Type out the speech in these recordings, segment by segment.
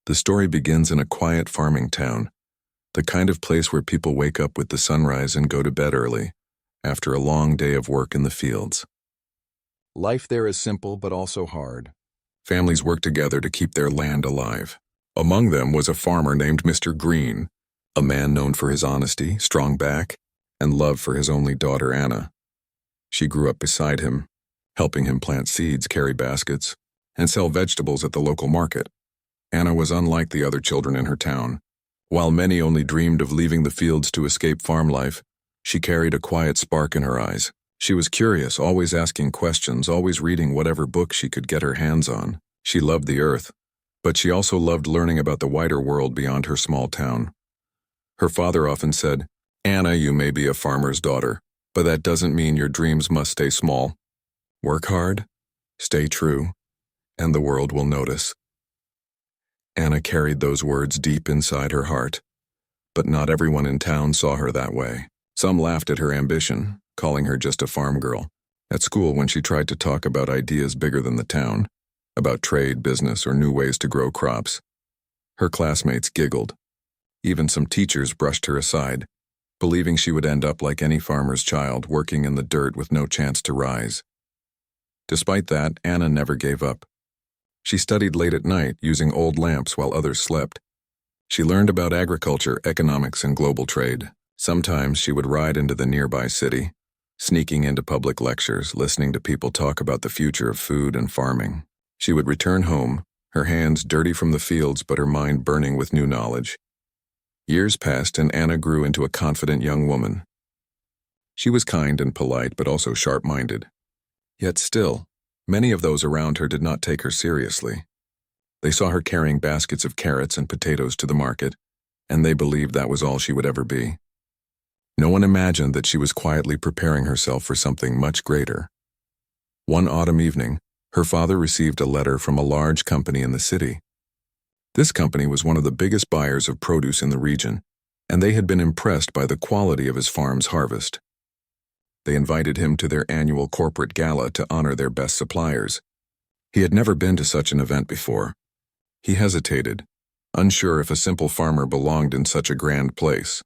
The story begins in a quiet farming town, the kind of place where people wake up with the sunrise and go to bed early, after a long day of work in the fields. Life there is simple but also hard. Families work together to keep their land alive. Among them was a farmer named Mr. Green, a man known for his honesty, strong back, and love for his only daughter Anna. She grew up beside him, helping him plant seeds, carry baskets, and sell vegetables at the local market. Anna was unlike the other children in her town. While many only dreamed of leaving the fields to escape farm life, she carried a quiet spark in her eyes. She was curious, always asking questions, always reading whatever book she could get her hands on. She loved the earth, but she also loved learning about the wider world beyond her small town. Her father often said, "Anna, you may be a farmer's daughter, but that doesn't mean your dreams must stay small. Work hard, stay true, and the world will notice." Anna carried those words deep inside her heart, but not everyone in town saw her that way. Some laughed at her ambition, calling her just a farm girl. At school, when she tried to talk about ideas bigger than the town, about trade, business, or new ways to grow crops, her classmates giggled. Even some teachers brushed her aside, believing she would end up like any farmer's child, working in the dirt with no chance to rise. Despite that, Anna never gave up. She studied late at night, using old lamps while others slept. She learned about agriculture, economics, and global trade. Sometimes she would ride into the nearby city, sneaking into public lectures, listening to people talk about the future of food and farming. She would return home, her hands dirty from the fields but her mind burning with new knowledge. Years passed and Anna grew into a confident young woman. She was kind and polite but also sharp-minded. Yet still, many of those around her did not take her seriously. They saw her carrying baskets of carrots and potatoes to the market, and they believed that was all she would ever be. No one imagined that she was quietly preparing herself for something much greater. One autumn evening, her father received a letter from a large company in the city. This company was one of the biggest buyers of produce in the region, and they had been impressed by the quality of his farm's harvest. They invited him to their annual corporate gala to honor their best suppliers. He had never been to such an event before. He hesitated, unsure if a simple farmer belonged in such a grand place.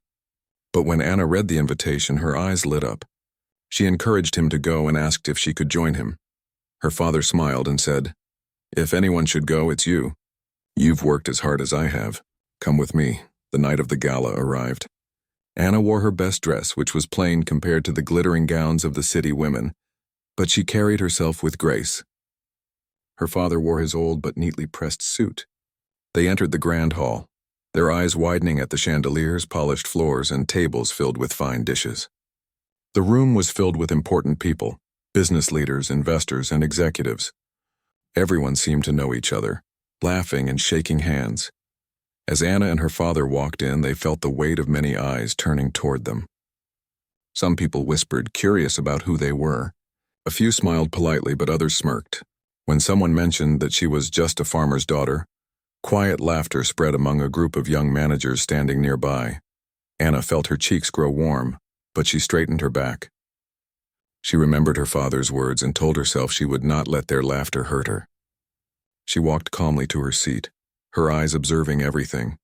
But when Anna read the invitation, her eyes lit up. She encouraged him to go and asked if she could join him. Her father smiled and said, "If anyone should go, it's you. You've worked as hard as I have. Come with me." The night of the gala arrived. Anna wore her best dress, which was plain compared to the glittering gowns of the city women, but she carried herself with grace. Her father wore his old but neatly pressed suit. They entered the grand hall, their eyes widening at the chandeliers, polished floors, and tables filled with fine dishes. The room was filled with important people, business leaders, investors, and executives. Everyone seemed to know each other, laughing and shaking hands. As Anna and her father walked in, they felt the weight of many eyes turning toward them. Some people whispered, curious about who they were. A few smiled politely, but others smirked. When someone mentioned that she was just a farmer's daughter, quiet laughter spread among a group of young managers standing nearby. Anna felt her cheeks grow warm, but she straightened her back. She remembered her father's words and told herself she would not let their laughter hurt her. She walked calmly to her seat, her eyes observing everything,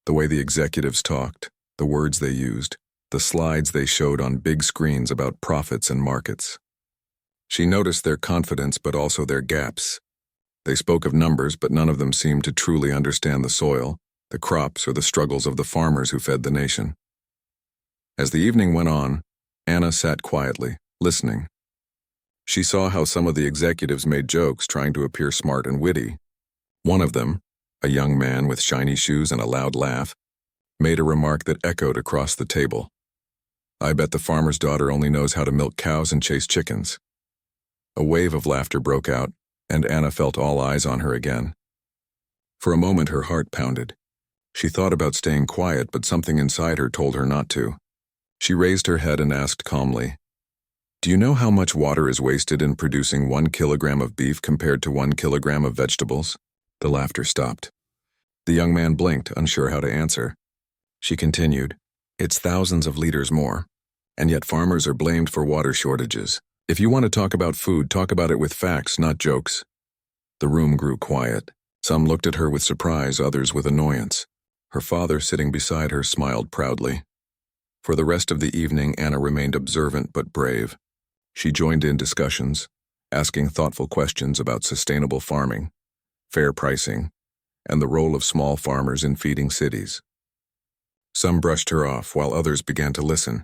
the way the executives talked, the words they used, the slides they showed on big screens about profits and markets. She noticed their confidence but also their gaps. They spoke of numbers, but none of them seemed to truly understand the soil, the crops, or the struggles of the farmers who fed the nation. As the evening went on, Anna sat quietly, listening. She saw how some of the executives made jokes, trying to appear smart and witty. One of them, a young man with shiny shoes and a loud laugh, made a remark that echoed across the table. "I bet the farmer's daughter only knows how to milk cows and chase chickens." A wave of laughter broke out, and Anna felt all eyes on her again. For a moment her heart pounded. She thought about staying quiet, but something inside her told her not to. She raised her head and asked calmly, "Do you know how much water is wasted in producing 1 kilogram of beef compared to 1 kilogram of vegetables?" The laughter stopped. The young man blinked, unsure how to answer. She continued, "It's thousands of liters more, and yet farmers are blamed for water shortages. If you want to talk about food, talk about it with facts, not jokes." The room grew quiet. Some looked at her with surprise, others with annoyance. Her father, sitting beside her, smiled proudly. For the rest of the evening, Anna remained observant but brave. She joined in discussions, asking thoughtful questions about sustainable farming, fair pricing, and the role of small farmers in feeding cities. Some brushed her off, while others began to listen.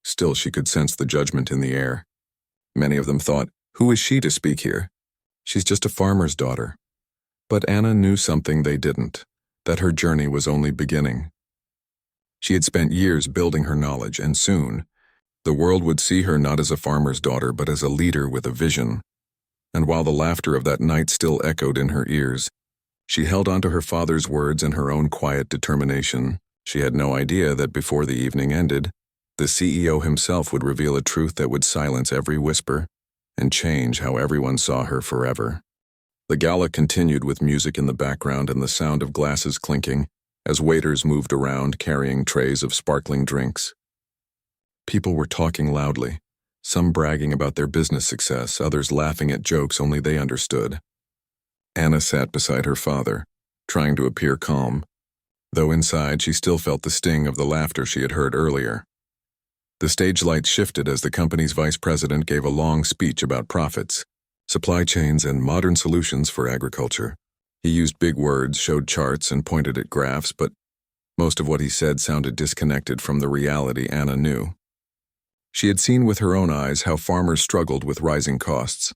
Still, she could sense the judgment in the air. Many of them thought, "Who is she to speak here? She's just a farmer's daughter." But Anna knew something they didn't, that her journey was only beginning. She had spent years building her knowledge, and soon, the world would see her not as a farmer's daughter, but as a leader with a vision. And while the laughter of that night still echoed in her ears, she held on to her father's words and her own quiet determination. She had no idea that before the evening ended, the CEO himself would reveal a truth that would silence every whisper and change how everyone saw her forever. The gala continued with music in the background and the sound of glasses clinking as waiters moved around carrying trays of sparkling drinks. People were talking loudly, some bragging about their business success, others laughing at jokes only they understood. Anna sat beside her father, trying to appear calm, though inside she still felt the sting of the laughter she had heard earlier. The stage lights shifted as the company's vice president gave a long speech about profits, supply chains, and modern solutions for agriculture. He used big words, showed charts, and pointed at graphs, but most of what he said sounded disconnected from the reality Anna knew. She had seen with her own eyes how farmers struggled with rising costs,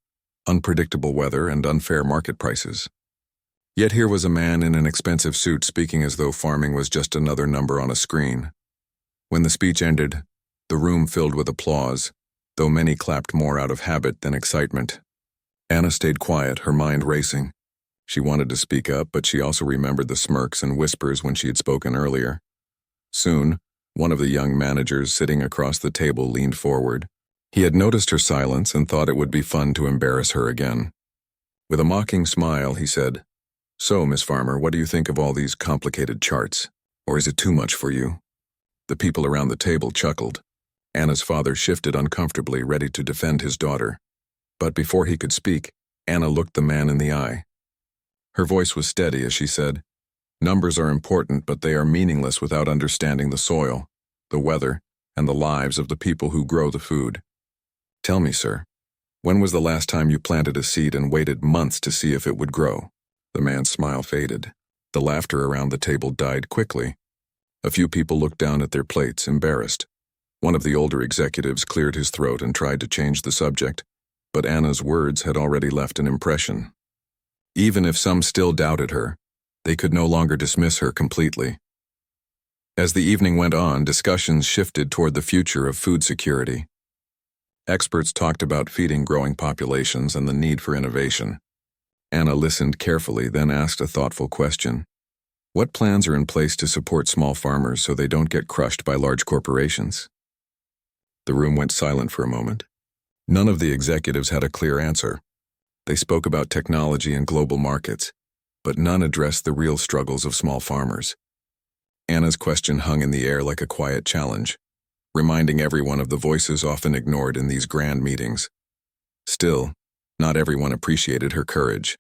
unpredictable weather, and unfair market prices. Yet here was a man in an expensive suit speaking as though farming was just another number on a screen. When the speech ended, the room filled with applause, though many clapped more out of habit than excitement. Anna stayed quiet, her mind racing. She wanted to speak up, but she also remembered the smirks and whispers when she had spoken earlier. Soon, one of the young managers sitting across the table leaned forward. He had noticed her silence and thought it would be fun to embarrass her again. With a mocking smile, he said, "So, Miss Farmer, what do you think of all these complicated charts? Or is it too much for you?" The people around the table chuckled. Anna's father shifted uncomfortably, ready to defend his daughter. But before he could speak, Anna looked the man in the eye. Her voice was steady as she said, "Numbers are important, but they are meaningless without understanding the soil, the weather, and the lives of the people who grow the food. Tell me, sir, when was the last time you planted a seed and waited months to see if it would grow?" The man's smile faded. The laughter around the table died quickly. A few people looked down at their plates, embarrassed. One of the older executives cleared his throat and tried to change the subject, but Anna's words had already left an impression. Even if some still doubted her, they could no longer dismiss her completely. As the evening went on, discussions shifted toward the future of food security. Experts talked about feeding growing populations and the need for innovation. Anna listened carefully, then asked a thoughtful question. What plans are in place to support small farmers so they don't get crushed by large corporations? The room went silent for a moment. None of the executives had a clear answer. They spoke about technology and global markets, but none addressed the real struggles of small farmers. Anna's question hung in the air like a quiet challenge, reminding everyone of the voices often ignored in these grand meetings. Still, not everyone appreciated her courage.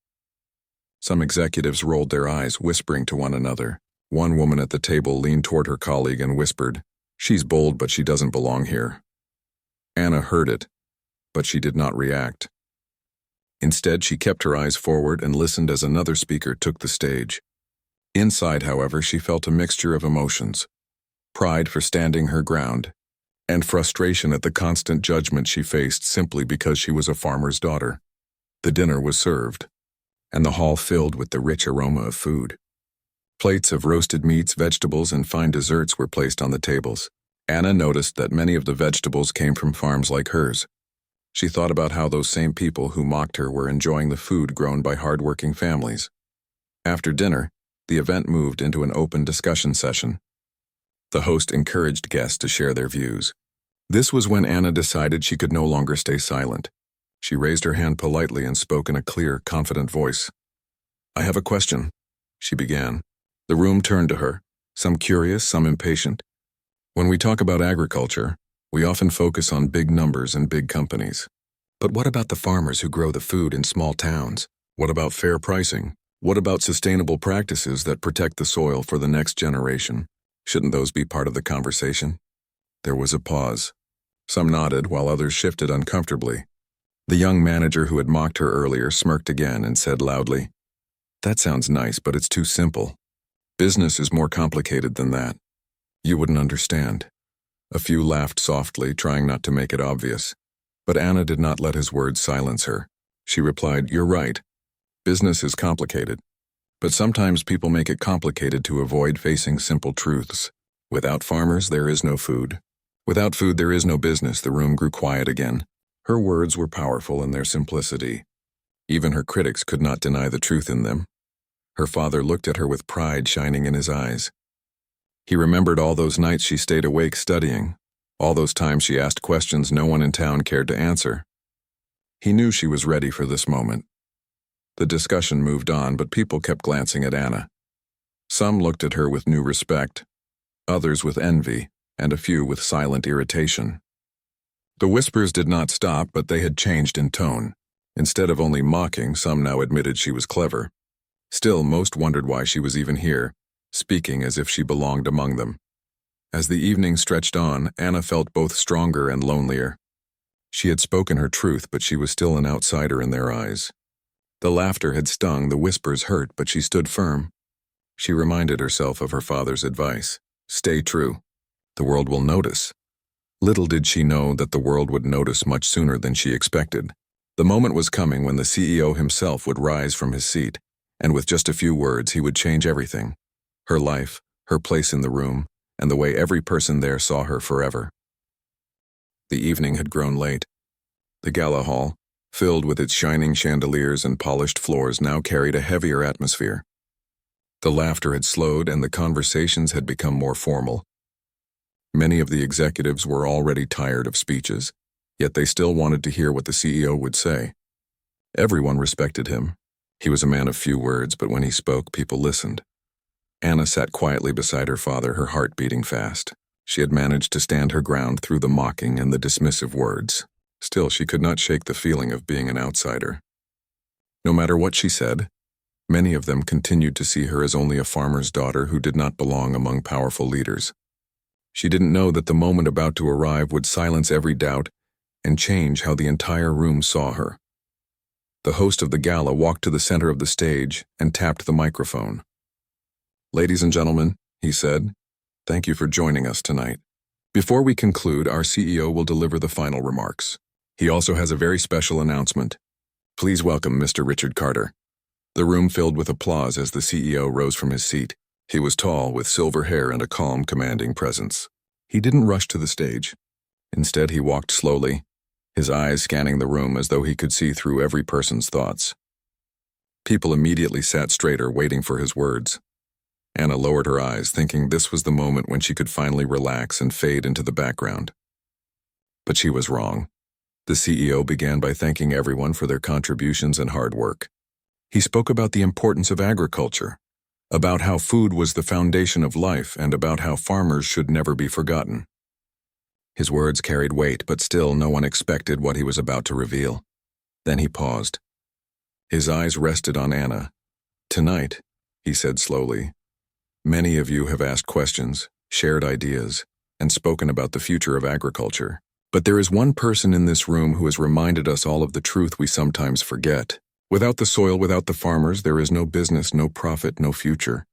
Some executives rolled their eyes, whispering to one another. One woman at the table leaned toward her colleague and whispered, "She's bold, but she doesn't belong here." Anna heard it, but she did not react. Instead, she kept her eyes forward and listened as another speaker took the stage. Inside, however, she felt a mixture of emotions: pride for standing her ground, and frustration at the constant judgment she faced simply because she was a farmer's daughter. The dinner was served, and the hall filled with the rich aroma of food. Plates of roasted meats, vegetables, and fine desserts were placed on the tables. Anna noticed that many of the vegetables came from farms like hers. She thought about how those same people who mocked her were enjoying the food grown by hard-working families. After dinner, the event moved into an open discussion session. The host encouraged guests to share their views. This was when Anna decided she could no longer stay silent. She raised her hand politely and spoke in a clear, confident voice. "I have a question," she began. The room turned to her, some curious, some impatient. When we talk about agriculture, we often focus on big numbers and big companies. But what about the farmers who grow the food in small towns? What about fair pricing? What about sustainable practices that protect the soil for the next generation? Shouldn't those be part of the conversation? There was a pause. Some nodded while others shifted uncomfortably. The young manager who had mocked her earlier smirked again and said loudly, "That sounds nice, but it's too simple. Business is more complicated than that. You wouldn't understand." A few laughed softly, trying not to make it obvious. But Anna did not let his words silence her. She replied, "You're right. Business is complicated. But sometimes people make it complicated to avoid facing simple truths. Without farmers, there is no food. Without food, there is no business." The room grew quiet again. Her words were powerful in their simplicity. Even her critics could not deny the truth in them. Her father looked at her with pride shining in his eyes. He remembered all those nights she stayed awake studying, all those times she asked questions no one in town cared to answer. He knew she was ready for this moment. The discussion moved on, but people kept glancing at Anna. Some looked at her with new respect, others with envy, and a few with silent irritation. The whispers did not stop, but they had changed in tone. Instead of only mocking, some now admitted she was clever. Still, most wondered why she was even here, speaking as if she belonged among them. As the evening stretched on, Anna felt both stronger and lonelier. She had spoken her truth, but she was still an outsider in their eyes. The laughter had stung, the whispers hurt, but she stood firm. She reminded herself of her father's advice. Stay true. The world will notice. Little did she know that the world would notice much sooner than she expected. The moment was coming when the CEO himself would rise from his seat, and with just a few words he would change everything. Her life, her place in the room, and the way every person there saw her forever. The evening had grown late. The gala hall, filled with its shining chandeliers and polished floors, now carried a heavier atmosphere. The laughter had slowed and the conversations had become more formal. Many of the executives were already tired of speeches, yet they still wanted to hear what the CEO would say. Everyone respected him. He was a man of few words, but when he spoke, people listened. Anna sat quietly beside her father, her heart beating fast. She had managed to stand her ground through the mocking and the dismissive words. Still, she could not shake the feeling of being an outsider. No matter what she said, many of them continued to see her as only a farmer's daughter who did not belong among powerful leaders. She didn't know that the moment about to arrive would silence every doubt and change how the entire room saw her. The host of the gala walked to the center of the stage and tapped the microphone. "Ladies and gentlemen," he said, "thank you for joining us tonight. Before we conclude, our CEO will deliver the final remarks. He also has a very special announcement. Please welcome Mr. Richard Carter." The room filled with applause as the CEO rose from his seat. He was tall, with silver hair and a calm, commanding presence. He didn't rush to the stage. Instead, he walked slowly, his eyes scanning the room as though he could see through every person's thoughts. People immediately sat straighter, waiting for his words. Anna lowered her eyes, thinking this was the moment when she could finally relax and fade into the background. But she was wrong. The CEO began by thanking everyone for their contributions and hard work. He spoke about the importance of agriculture, about how food was the foundation of life, and about how farmers should never be forgotten. His words carried weight, but still no one expected what he was about to reveal. Then he paused. His eyes rested on Anna. "Tonight," he said slowly, "many of you have asked questions, shared ideas, and spoken about the future of agriculture. But there is one person in this room who has reminded us all of the truth we sometimes forget. Without the soil, without the farmers, there is no business, no profit, no future."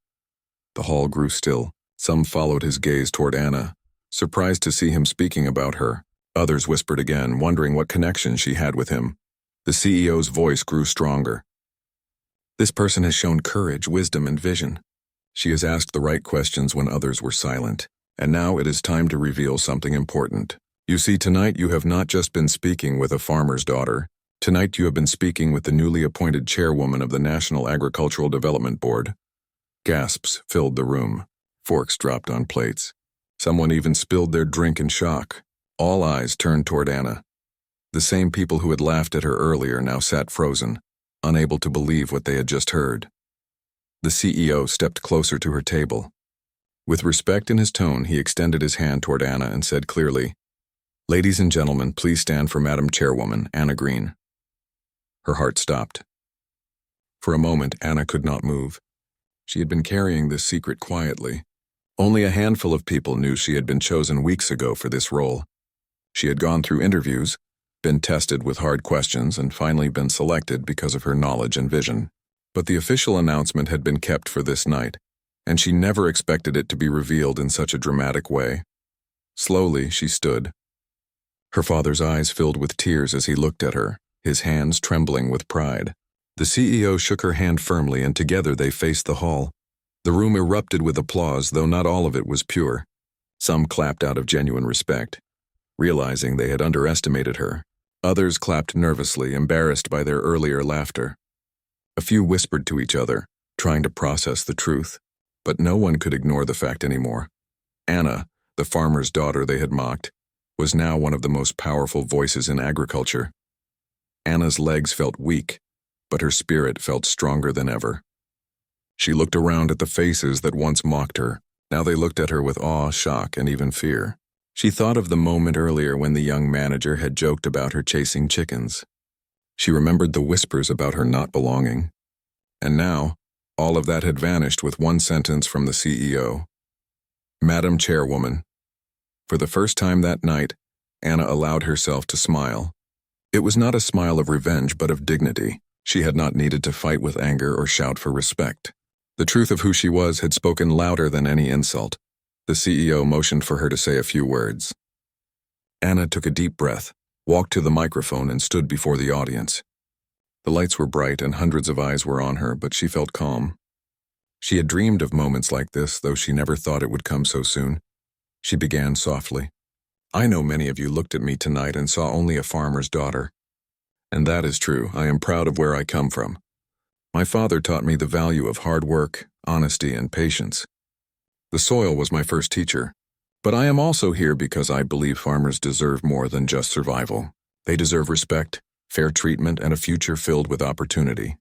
The hall grew still. Some followed his gaze toward Anna, surprised to see him speaking about her. Others whispered again, wondering what connection she had with him. The CEO's voice grew stronger. "This person has shown courage, wisdom, and vision. She has asked the right questions when others were silent. And now it is time to reveal something important. You see, tonight you have not just been speaking with a farmer's daughter. Tonight you have been speaking with the newly appointed chairwoman of the National Agricultural Development Board." Gasps filled the room. Forks dropped on plates. Someone even spilled their drink in shock. All eyes turned toward Anna. The same people who had laughed at her earlier now sat frozen, unable to believe what they had just heard. The CEO stepped closer to her table. With respect in his tone, he extended his hand toward Anna and said clearly, "Ladies and gentlemen, please stand for Madam Chairwoman, Anna Green." Her heart stopped. For a moment, Anna could not move. She had been carrying this secret quietly. Only a handful of people knew she had been chosen weeks ago for this role. She had gone through interviews, been tested with hard questions, and finally been selected because of her knowledge and vision. But the official announcement had been kept for this night, and she never expected it to be revealed in such a dramatic way. Slowly, she stood. Her father's eyes filled with tears as he looked at her, his hands trembling with pride. The CEO shook her hand firmly, and together they faced the hall. The room erupted with applause, though not all of it was pure. Some clapped out of genuine respect, realizing they had underestimated her. Others clapped nervously, embarrassed by their earlier laughter. A few whispered to each other, trying to process the truth, but no one could ignore the fact anymore. Anna, the farmer's daughter they had mocked, was now one of the most powerful voices in agriculture. Anna's legs felt weak, but her spirit felt stronger than ever. She looked around at the faces that once mocked her. Now they looked at her with awe, shock, and even fear. She thought of the moment earlier when the young manager had joked about her chasing chickens. She remembered the whispers about her not belonging. And now, all of that had vanished with one sentence from the CEO. "Madam Chairwoman." For the first time that night, Anna allowed herself to smile. It was not a smile of revenge, but of dignity. She had not needed to fight with anger or shout for respect. The truth of who she was had spoken louder than any insult. The CEO motioned for her to say a few words. Anna took a deep breath, walked to the microphone, and stood before the audience. The lights were bright and hundreds of eyes were on her, but she felt calm. She had dreamed of moments like this, though she never thought it would come so soon. She began softly. "I know many of you looked at me tonight and saw only a farmer's daughter. And that is true. I am proud of where I come from. My father taught me the value of hard work, honesty, and patience. The soil was my first teacher. But I am also here because I believe farmers deserve more than just survival. They deserve respect, fair treatment, and a future filled with opportunity."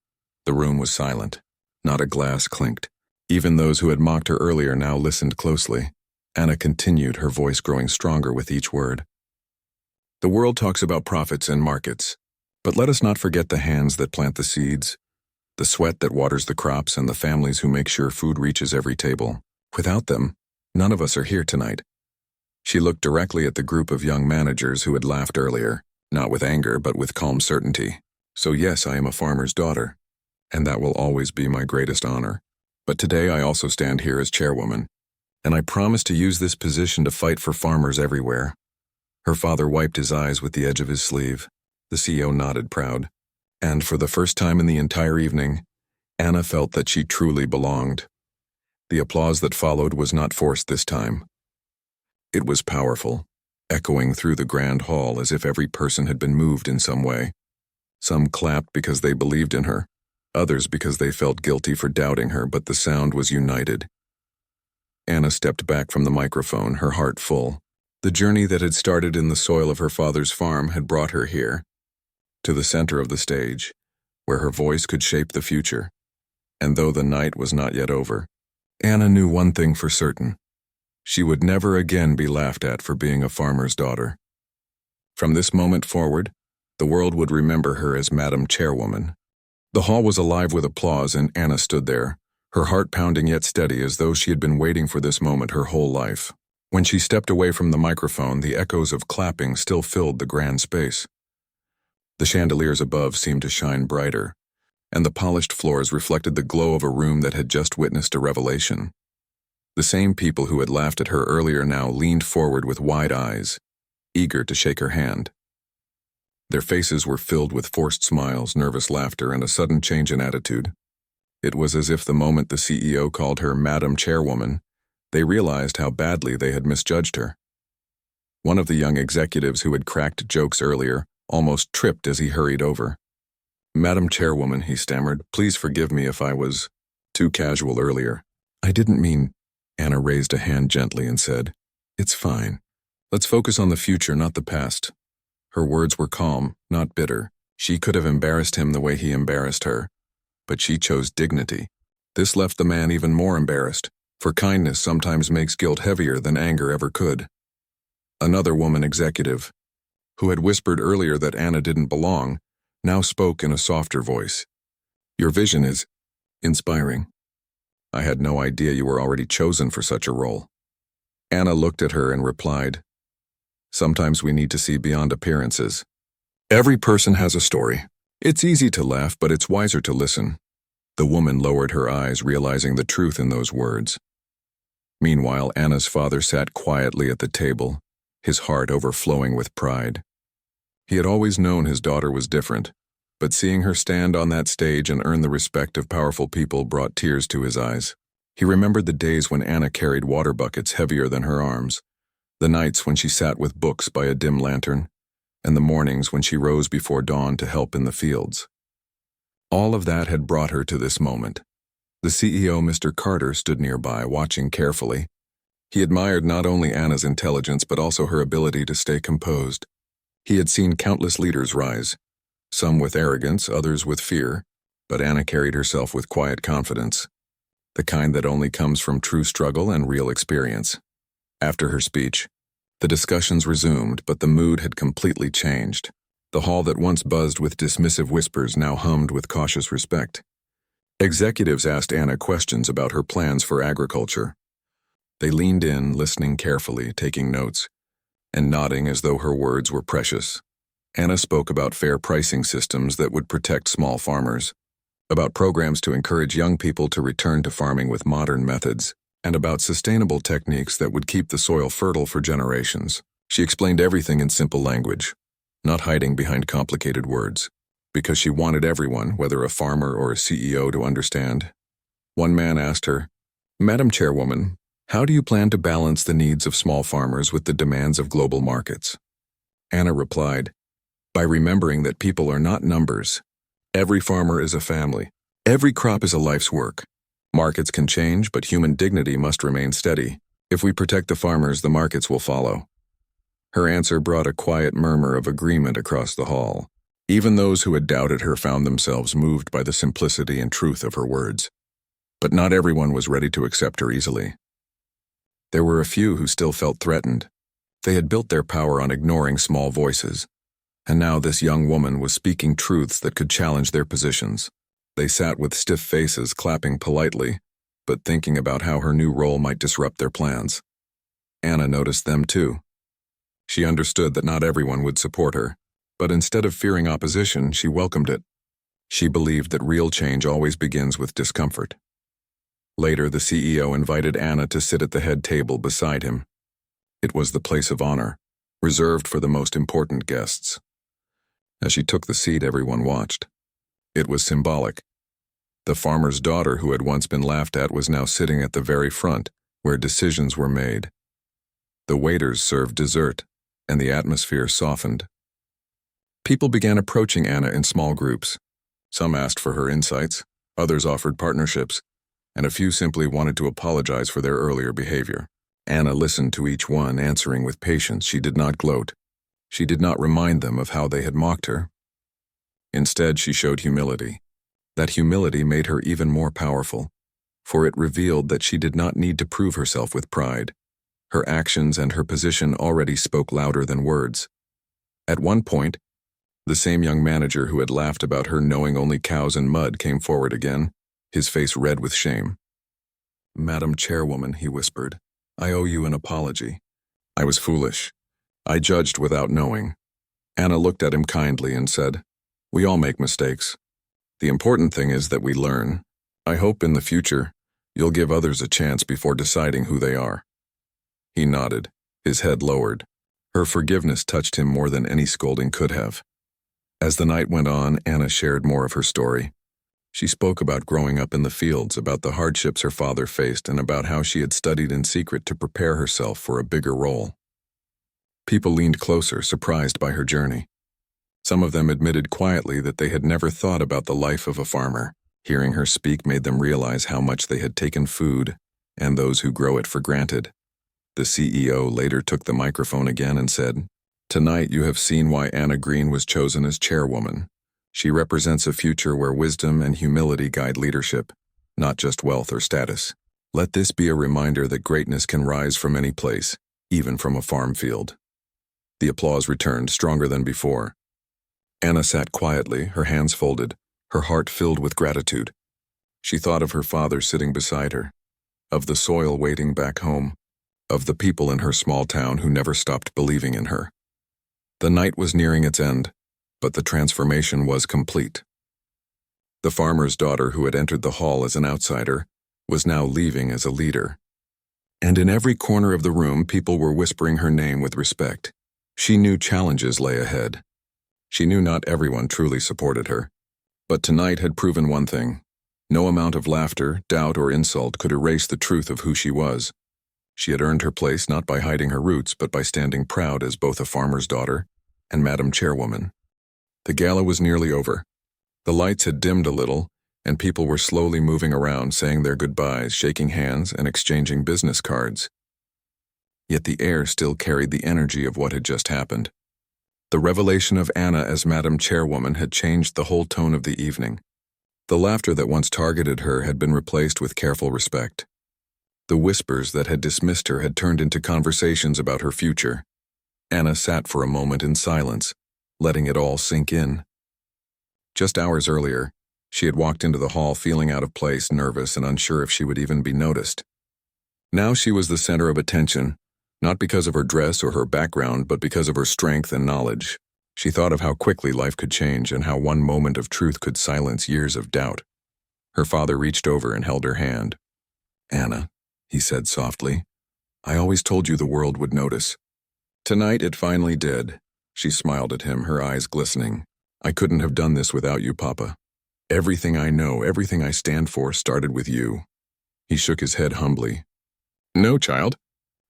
The room was silent. Not a glass clinked. Even those who had mocked her earlier now listened closely. Anna continued, her voice growing stronger with each word. "The world talks about profits and markets, but let us not forget the hands that plant the seeds, the sweat that waters the crops, and the families who make sure food reaches every table. Without them, none of us are here tonight." She looked directly at the group of young managers who had laughed earlier, not with anger but with calm certainty. "So yes, I am a farmer's daughter, and that will always be my greatest honor. But today I also stand here as chairwoman, and I promise to use this position to fight for farmers everywhere." Her father wiped his eyes with the edge of his sleeve. The CEO nodded, proud. And for the first time in the entire evening, Anna felt that she truly belonged. The applause that followed was not forced this time. It was powerful, echoing through the grand hall as if every person had been moved in some way. Some clapped because they believed in her, others because they felt guilty for doubting her, but the sound was united. Anna stepped back from the microphone, her heart full. The journey that had started in the soil of her father's farm had brought her here, to the center of the stage, where her voice could shape the future. And though the night was not yet over, Anna knew one thing for certain. She would never again be laughed at for being a farmer's daughter. From this moment forward, the world would remember her as Madam Chairwoman. The hall was alive with applause, and Anna stood there, her heart pounding yet steady, as though she had been waiting for this moment her whole life. When she stepped away from the microphone, the echoes of clapping still filled the grand space. The chandeliers above seemed to shine brighter, and the polished floors reflected the glow of a room that had just witnessed a revelation. The same people who had laughed at her earlier now leaned forward with wide eyes, eager to shake her hand. Their faces were filled with forced smiles, nervous laughter, and a sudden change in attitude. It was as if the moment the CEO called her Madam Chairwoman, they realized how badly they had misjudged her. One of the young executives who had cracked jokes earlier almost tripped as he hurried over. "Madam Chairwoman," he stammered, "please forgive me if I was too casual earlier. I didn't mean—" Anna raised a hand gently and said, "It's fine. Let's focus on the future, not the past." Her words were calm, not bitter. She could have embarrassed him the way he embarrassed her, but she chose dignity. This left the man even more embarrassed, for kindness sometimes makes guilt heavier than anger ever could. Another woman executive, who had whispered earlier that Anna didn't belong, now spoke in a softer voice. Your vision is inspiring. I had no idea you were already chosen for such a role. Anna looked at her and replied, sometimes we need to see beyond appearances. Every person has a story. It's easy to laugh, but it's wiser to listen. The woman lowered her eyes, realizing the truth in those words. Meanwhile, Anna's father sat quietly at the table, his heart overflowing with pride. He had always known his daughter was different, but seeing her stand on that stage and earn the respect of powerful people brought tears to his eyes. He remembered the days when Anna carried water buckets heavier than her arms, the nights when she sat with books by a dim lantern, and the mornings when she rose before dawn to help in the fields. All of that had brought her to this moment. The CEO, Mr. Carter, stood nearby, watching carefully. He admired not only Anna's intelligence but also her ability to stay composed. He had seen countless leaders rise, some with arrogance, others with fear, but Anna carried herself with quiet confidence, the kind that only comes from true struggle and real experience. After her speech, the discussions resumed, but the mood had completely changed. The hall that once buzzed with dismissive whispers now hummed with cautious respect. Executives asked Anna questions about her plans for agriculture. They leaned in, listening carefully, taking notes, and nodding as though her words were precious. Anna spoke about fair pricing systems that would protect small farmers, about programs to encourage young people to return to farming with modern methods, and about sustainable techniques that would keep the soil fertile for generations. She explained everything in simple language, not hiding behind complicated words, because she wanted everyone, whether a farmer or a CEO, to understand. One man asked her, "Madam Chairwoman, how do you plan to balance the needs of small farmers with the demands of global markets?" Anna replied, "By remembering that people are not numbers. Every farmer is a family. Every crop is a life's work. Markets can change, but human dignity must remain steady. If we protect the farmers, the markets will follow." Her answer brought a quiet murmur of agreement across the hall. Even those who had doubted her found themselves moved by the simplicity and truth of her words. But not everyone was ready to accept her easily. There were a few who still felt threatened. They had built their power on ignoring small voices, and now this young woman was speaking truths that could challenge their positions. They sat with stiff faces, clapping politely, but thinking about how her new role might disrupt their plans. Anna noticed them too. She understood that not everyone would support her, but instead of fearing opposition, she welcomed it. She believed that real change always begins with discomfort. Later, the CEO invited Anna to sit at the head table beside him. It was the place of honor, reserved for the most important guests. As she took the seat, everyone watched. It was symbolic. The farmer's daughter, who had once been laughed at, was now sitting at the very front, where decisions were made. The waiters served dessert, and the atmosphere softened. People began approaching Anna in small groups. Some asked for her insights, others offered partnerships, and a few simply wanted to apologize for their earlier behavior. Anna listened to each one, answering with patience. She did not gloat. She did not remind them of how they had mocked her. Instead, she showed humility. That humility made her even more powerful, for it revealed that she did not need to prove herself with pride. Her actions and her position already spoke louder than words. At one point, the same young manager who had laughed about her knowing only cows and mud came forward again, his face red with shame. "Madam Chairwoman," he whispered, "I owe you an apology. I was foolish. I judged without knowing." Anna looked at him kindly and said, "We all make mistakes. The important thing is that we learn. I hope in the future you'll give others a chance before deciding who they are." He nodded, his head lowered. Her forgiveness touched him more than any scolding could have. As the night went on, Anna shared more of her story. She spoke about growing up in the fields, about the hardships her father faced, and about how she had studied in secret to prepare herself for a bigger role. People leaned closer, surprised by her journey. Some of them admitted quietly that they had never thought about the life of a farmer. Hearing her speak made them realize how much they had taken food, and those who grow it, for granted. The CEO later took the microphone again and said, "Tonight you have seen why Anna Green was chosen as chairwoman. She represents a future where wisdom and humility guide leadership, not just wealth or status. Let this be a reminder that greatness can rise from any place, even from a farm field." The applause returned, stronger than before. Anna sat quietly, her hands folded, her heart filled with gratitude. She thought of her father sitting beside her, of the soil waiting back home, of the people in her small town who never stopped believing in her. The night was nearing its end, but the transformation was complete. The farmer's daughter who had entered the hall as an outsider was now leaving as a leader. And in every corner of the room, people were whispering her name with respect. She knew challenges lay ahead. She knew not everyone truly supported her. But tonight had proven one thing. No amount of laughter, doubt, or insult could erase the truth of who she was. She had earned her place not by hiding her roots, but by standing proud as both a farmer's daughter and Madam Chairwoman. The gala was nearly over. The lights had dimmed a little, and people were slowly moving around, saying their goodbyes, shaking hands, and exchanging business cards. Yet the air still carried the energy of what had just happened. The revelation of Anna as Madam Chairwoman had changed the whole tone of the evening. The laughter that once targeted her had been replaced with careful respect. The whispers that had dismissed her had turned into conversations about her future. Anna sat for a moment in silence, letting it all sink in. Just hours earlier, she had walked into the hall feeling out of place, nervous, and unsure if she would even be noticed. Now she was the center of attention, not because of her dress or her background, but because of her strength and knowledge. She thought of how quickly life could change and how one moment of truth could silence years of doubt. Her father reached over and held her hand. "Anna," he said softly, "I always told you the world would notice." Tonight it finally did. She smiled at him, her eyes glistening. "I couldn't have done this without you, Papa. Everything I know, everything I stand for started with you." He shook his head humbly. "No, child.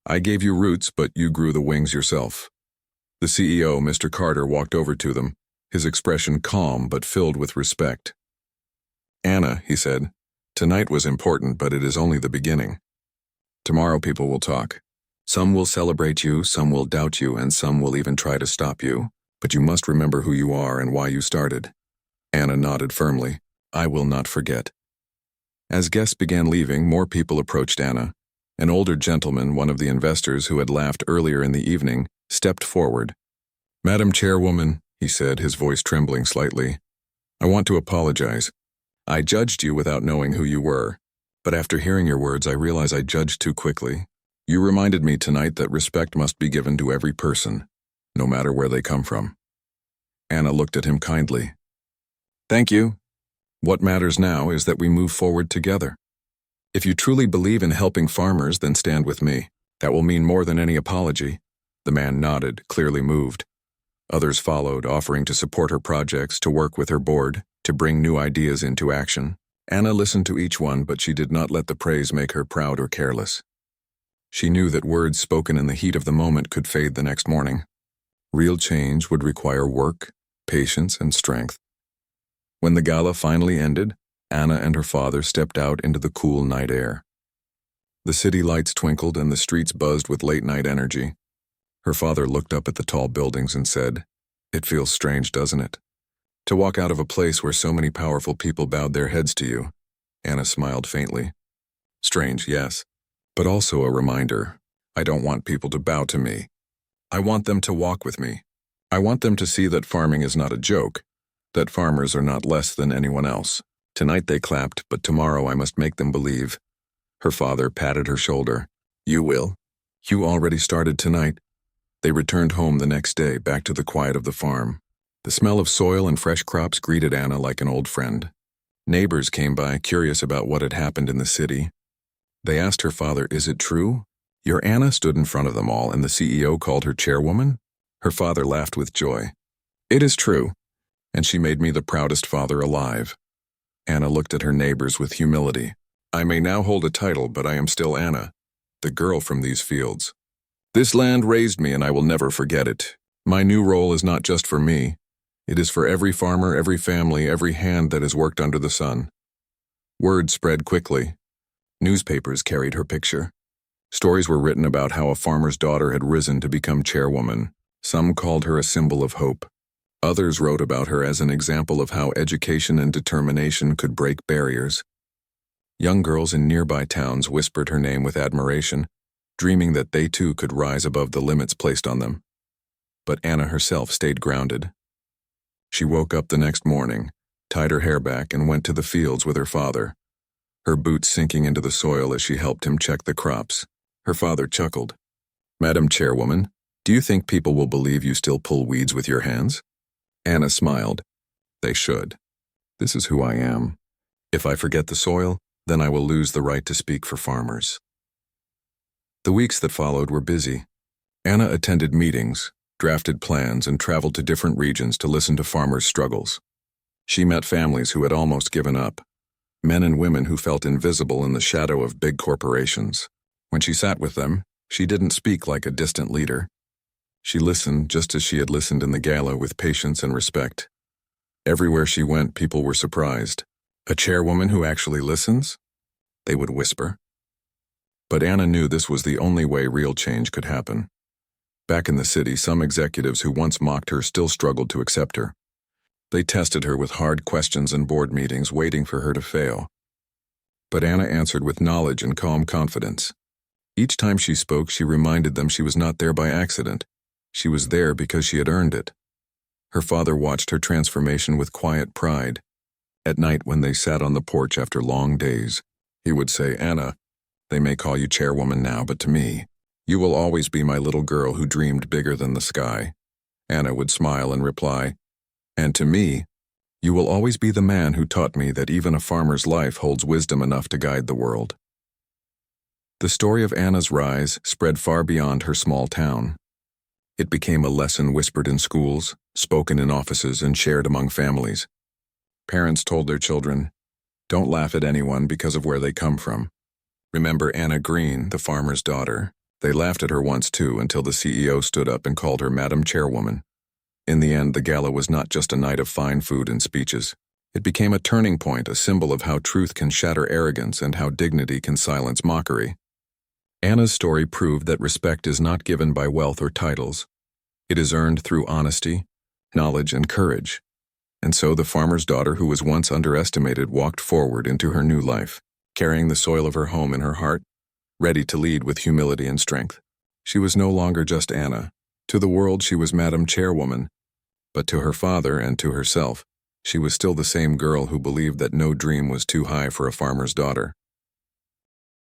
I gave you roots, but you grew the wings yourself." The CEO, Mr. Carter, walked over to them, his expression calm but filled with respect. "Anna," he said, "tonight was important, but it is only the beginning. Tomorrow people will talk. Some will celebrate you, some will doubt you, and some will even try to stop you. But you must remember who you are and why you started." Anna nodded firmly. "I will not forget." As guests began leaving, more people approached Anna. An older gentleman, one of the investors who had laughed earlier in the evening, stepped forward. "Madam Chairwoman," he said, his voice trembling slightly, "I want to apologize. I judged you without knowing who you were, but after hearing your words, I realize I judged too quickly. You reminded me tonight that respect must be given to every person, no matter where they come from." Anna looked at him kindly. "Thank you. What matters now is that we move forward together. If you truly believe in helping farmers, then stand with me. That will mean more than any apology." The man nodded, clearly moved. Others followed, offering to support her projects, to work with her board, to bring new ideas into action. Anna listened to each one, but she did not let the praise make her proud or careless. She knew that words spoken in the heat of the moment could fade the next morning. Real change would require work, patience, and strength. When the gala finally ended, Anna and her father stepped out into the cool night air. The city lights twinkled and the streets buzzed with late-night energy. Her father looked up at the tall buildings and said, "It feels strange, doesn't it? To walk out of a place where so many powerful people bowed their heads to you." Anna smiled faintly. "Strange, yes, but also a reminder. I don't want people to bow to me. I want them to walk with me. I want them to see that farming is not a joke, that farmers are not less than anyone else." Tonight they clapped, but tomorrow I must make them believe. Her father patted her shoulder. "You will. You already started tonight." They returned home the next day, back to the quiet of the farm. The smell of soil and fresh crops greeted Anna like an old friend. Neighbors came by, curious about what had happened in the city. They asked her father, "Is it true? Your Anna stood in front of them all and the CEO called her chairwoman?" Her father laughed with joy. "It is true, and she made me the proudest father alive." Anna looked at her neighbors with humility. "I may now hold a title, but I am still Anna, the girl from these fields. This land raised me and I will never forget it. My new role is not just for me. It is for every farmer, every family, every hand that has worked under the sun." Word spread quickly. Newspapers carried her picture. Stories were written about how a farmer's daughter had risen to become chairwoman. Some called her a symbol of hope. Others wrote about her as an example of how education and determination could break barriers. Young girls in nearby towns whispered her name with admiration, dreaming that they too could rise above the limits placed on them. But Anna herself stayed grounded. She woke up the next morning, tied her hair back, and went to the fields with her father, her boots sinking into the soil as she helped him check the crops. Her father chuckled. "Madam Chairwoman, do you think people will believe you still pull weeds with your hands?" Anna smiled. "They should. This is who I am. If I forget the soil, then I will lose the right to speak for farmers." The weeks that followed were busy. Anna attended meetings, drafted plans, and traveled to different regions to listen to farmers' struggles. She met families who had almost given up, men and women who felt invisible in the shadow of big corporations. When she sat with them, she didn't speak like a distant leader. She listened just as she had listened in the gala, with patience and respect. Everywhere she went, people were surprised. "A chairwoman who actually listens?" they would whisper. But Anna knew this was the only way real change could happen. Back in the city, some executives who once mocked her still struggled to accept her. They tested her with hard questions in board meetings, waiting for her to fail. But Anna answered with knowledge and calm confidence. Each time she spoke, she reminded them she was not there by accident. She was there because she had earned it. Her father watched her transformation with quiet pride. At night, when they sat on the porch after long days, he would say, "Anna, they may call you chairwoman now, but to me, you will always be my little girl who dreamed bigger than the sky." Anna would smile and reply, "And to me, you will always be the man who taught me that even a farmer's life holds wisdom enough to guide the world." The story of Anna's rise spread far beyond her small town. It became a lesson whispered in schools, spoken in offices, and shared among families. Parents told their children, "Don't laugh at anyone because of where they come from. Remember Anna Green, the farmer's daughter." They laughed at her once too, until the CEO stood up and called her Madam Chairwoman. In the end, the gala was not just a night of fine food and speeches. It became a turning point, a symbol of how truth can shatter arrogance and how dignity can silence mockery. Anna's story proved that respect is not given by wealth or titles. It is earned through honesty, knowledge, and courage. And so the farmer's daughter, who was once underestimated, walked forward into her new life, carrying the soil of her home in her heart, ready to lead with humility and strength. She was no longer just Anna. To the world, she was Madam Chairwoman, but to her father and to herself, she was still the same girl who believed that no dream was too high for a farmer's daughter.